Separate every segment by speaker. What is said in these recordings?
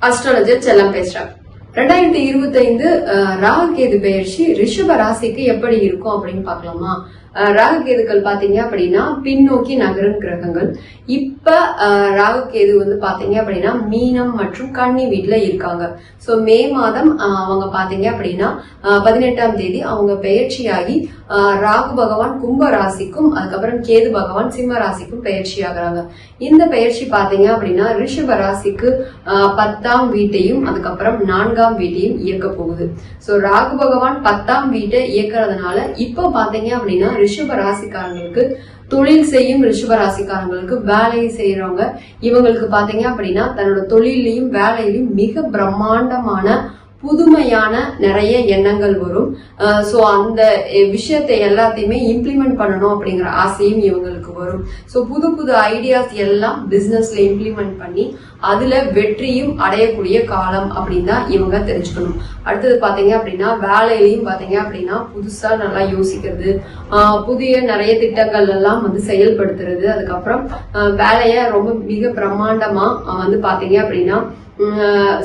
Speaker 1: Astrologer செல்லம் பேசுறேன். 2025 ராகு கேது பெயர்ச்சி ரிஷப ராசிக்கு எப்படி இருக்கும் அப்படின்னு பாக்கலாமா? ராகு கேதுக்கள் பாத்தீங்க அப்படின்னா பின்னோக்கி நகரும் கிரகங்கள். இப்ப ராகு கேது வந்து பாத்தீங்க அப்படின்னா மீனம் மற்றும் கன்னி வீட்டுல இருக்காங்க. சோ மே மாதம் அவங்க பாத்தீங்க அப்படின்னா 18ஆம் தேதி அவங்க பெயர்ச்சியாகி ராகு பகவான் கும்ப ராசிக்கும் அதுக்கப்புறம் கேது பகவான் சிம்ம ராசிக்கும் பெயர்ச்சி ஆகுறாங்க. இந்த பெயர்ச்சி பாத்தீங்க அப்படின்னா ரிஷப ராசிக்கு 10ஆம் வீட்டையும் அதுக்கப்புறம் 4ஆம் வீட்டையும் இயக்க போகுது. சோ ராகு பகவான் 10ஆம் வீட்டை இயக்குறதுனால இப்ப பாத்தீங்க அப்படின்னா ரிஷப ராசிக்காரங்களுக்கு தொழில் செய்யும் ரிஷப ராசிக்காரங்களுக்கு வேலையை செய்யறவங்க இவங்களுக்கு பாத்தீங்க அப்படின்னா தன்னோட தொழிலையும் வேலையிலும் மிக பிரம்மாண்டமான புதுமையான நிறைய எண்ணங்கள் வரும். சோ அந்த விஷயத்தை எல்லாத்தையுமே இம்ப்ளிமெண்ட் பண்ணணும் அப்படிங்கிற ஆசையும் இவங்களுக்கு வரும். சோ புது புது ஐடியாஸ் எல்லாம் பிசினஸ்ல இம்ப்ளிமெண்ட் பண்ணி அதுல வெற்றியும் அடையக்கூடிய காலம் அப்படின்னு தான் இவங்க தெரிஞ்சுக்கணும். அடுத்தது பாத்தீங்க அப்படின்னா வேலையிலையும் பாத்தீங்க அப்படின்னா புதுசா நல்லா யோசிக்கிறது, புதிய நிறைய திட்டங்கள் எல்லாம் வந்து செயல்படுத்துறது, அதுக்கப்புறம் வேலைய ரொம்ப மிக பிரம்மாண்டமா வந்து பாத்தீங்க அப்படின்னா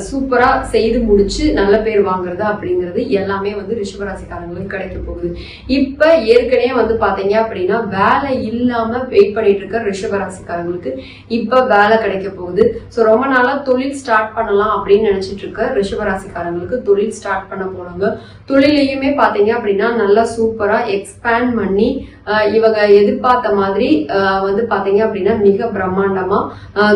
Speaker 1: சூப்பரா செய்து முடிச்சு நல்ல பேர் வாங்குறது அப்படிங்கிறது எல்லாமே வந்து ரிஷபராசிக்காரங்களுக்கு கிடைக்க போகுது. இப்ப ஏற்கனவே வந்து பாத்தீங்க அப்படின்னா வேலை இல்லாம வெயிட் பண்ணிட்டு இருக்க ரிஷபராசிக்காரங்களுக்கு இப்ப வேலை கிடைக்க போகுது. சோ ரொம்ப நாளா தொழில் ஸ்டார்ட் பண்ணலாம் அப்படின்னு நினைச்சிட்டு இருக்க ரிஷபராசிக்காரங்களுக்கு தொழில் ஸ்டார்ட் பண்ண போறாங்க. தொழிலையுமே பாத்தீங்க அப்படின்னா நல்லா சூப்பரா எக்ஸ்பேண்ட் பண்ணி இவங்க எதிர்பார்த்த மாதிரி வந்து பாத்தீங்க அப்படின்னா மிக பிரம்மாண்டமா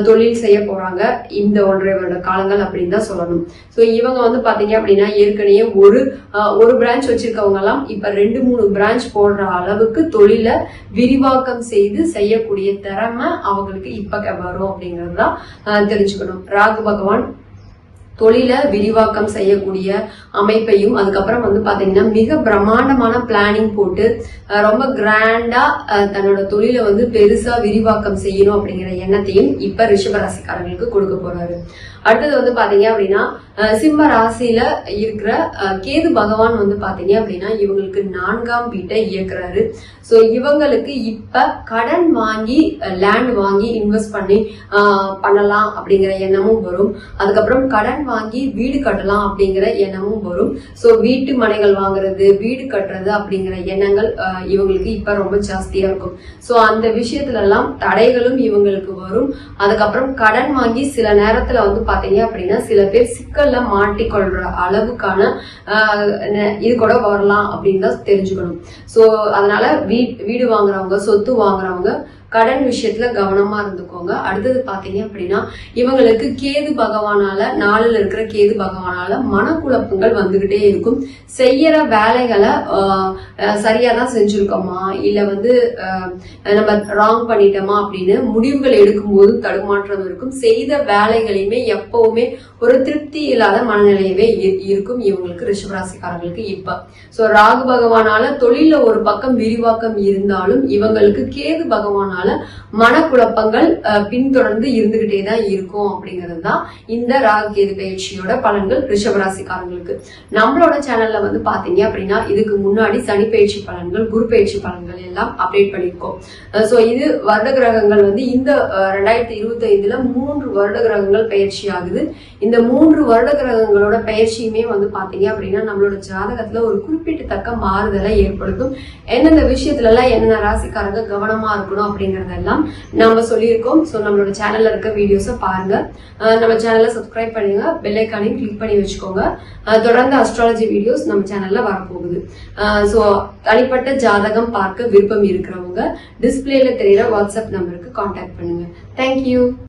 Speaker 1: தொழில் செய்ய போறாங்க இந்த 1.5 வருட காலங்கள் அப்படின்னு தான் சொல்லணும். சோ இவங்க வந்து பாத்தீங்க அப்படின்னா ஏற்கனவே ஒரு பிரான்ச் வச்சிருக்கவங்க எல்லாம் இப்ப 2-3 பிரான்ச் போடுற அளவுக்கு தொழிலை விரிவாக்கம் செய்து செய்யக்கூடிய திறமை அவங்களுக்கு இப்ப வரும் அப்படிங்கறதுதான் தெரிஞ்சுக்கணும். ராகு பகவான் தொழில விரிவாக்கம் செய்யக்கூடிய அமைப்பையும் அதுக்கப்புறம் வந்து பாத்தீங்கன்னா மிக பிரம்மாண்டமான பிளானிங் போட்டு ரொம்ப கிராண்டா தன்னோட தொழிலை வந்து பெருசா விரிவாக்கம் செய்யணும் அப்படிங்கிற எண்ணத்தையும் இப்ப ரிஷபராசிக்காரங்களுக்கு கொடுக்க போறாரு. அடுத்தது வந்து பாத்தீங்க அப்படின்னா சிம்ம ராசியில இருக்கிற கேது பகவான் வந்து பாத்தீங்க அப்படின்னா இவங்களுக்கு 4ஆம் வீட்டை இயக்குறாரு. சோ இவங்களுக்கு இப்ப கடன் வாங்கி லேண்ட் வாங்கி இன்வெஸ்ட் பண்ணி பண்ணலாம் அப்படிங்கிற எண்ணமும் வரும். அதுக்கப்புறம் கடன் வாங்கி வீடு கட்டலாம் அப்படிங்கிற எண்ணமும் வரும். சோ வீட்டு மனைகள் வாங்குறது, வீடு கட்டுறது அப்படிங்கிற எண்ணங்கள் இவங்களுக்கு இப்ப ரொம்ப ஜாஸ்தியா இருக்கும். சோ அந்த விஷயத்துல எல்லாம் தடைகளும் இவங்களுக்கு வரும். அதுக்கப்புறம் கடன் வாங்கி சில நேரத்துல வந்து பாத்தீங்க அப்படின்னா சில பேர் சிக்கல்ல மாட்டிக்கொள்ற அளவுக்கான இது கூட வரலாம் அப்படின்னு தான் தெரிஞ்சுக்கணும். சோ அதனால வீடு வாங்குறவங்க, சொத்து வாங்குறவங்க கடன் விஷயத்துல கவனமா இருந்துக்கோங்க. அடுத்தது பாத்தீங்க அப்படின்னா இவங்களுக்கு கேது பகவானால 4ல இருக்கிற கேது பகவானால மனக்குழப்பங்கள் வந்துகிட்டே இருக்கும். செய்யற வேலைகளை சரியாதான் செஞ்சிருக்கோமா இல்ல வந்து நம்ம ராங் பண்ணிட்டோமா அப்படின்னு முடிவுகள் எடுக்கும் போது தடுமாற்றம் இருக்கும். செய்த வேலைகளையுமே எப்பவுமே ஒரு திருப்தி இல்லாத மனநிலையவே இருக்கும் இவங்களுக்கு ரிஷபராசிக்காரங்களுக்கு இப்ப. சோ ராகு பகவானால தொழில ஒரு பக்கம் விரிவாக்கம் இருந்தாலும் இவங்களுக்கு கேது பகவானால மனக்குழப்பங்கள் பின்தொடர்ந்து இருந்துகிட்டே தான் இருக்கும் அப்படிங்கிறது தான் இந்த ராகு கேது பயிற்சியோட பலன்கள் ரிஷபராசிக்காரங்களுக்கு. நம்மளோட சேனல்ல வந்து பாத்தீங்க அப்படின்னா இதுக்கு முன்னாடி சனி பயிற்சி பலன்கள், குரு பயிற்சி பலன்கள் எல்லாம் அப்டேட் பண்ணிருக்கோம். சோ இது வருட கிரகங்கள் வந்து இந்த 2025ல 3 வருட கிரகங்கள் பயிற்சி ஆகுது. இந்த 3 வருட கிரகங்களோட பயிற்சியுமே வந்து பாத்தீங்க அப்படின்னா நம்மளோட ஜாதகத்துல ஒரு குறிப்பிடத்தக்க மாறுதலை ஏற்படுத்தும். எந்தெந்த விஷயத்துல எல்லாம் என்னென்ன ராசிக்காரங்க கவனமா இருக்கணும் அப்படிங்கறதெல்லாம் நம்ம சொல்லியிருக்கோம். சோ நம்மளோட சேனல்ல இருக்க வீடியோஸை பாருங்க. நம்ம சேனலை சப்ஸ்கிரைப் பண்ணுங்க, பெல் ஐகானையும் கிளிக் பண்ணி வச்சுக்கோங்க. தொடர்ந்து அஸ்ட்ராலஜி வீடியோஸ் நம்ம சேனல்ல வரப்போகுது. சோ தனிப்பட்ட ஜாதகம் பார்க்க விருப்பம் இருக்கிறவங்க டிஸ்பிளேல தெரியுற வாட்ஸ்அப் நம்பருக்கு கான்டாக்ட் பண்ணுங்க. தேங்க்யூ.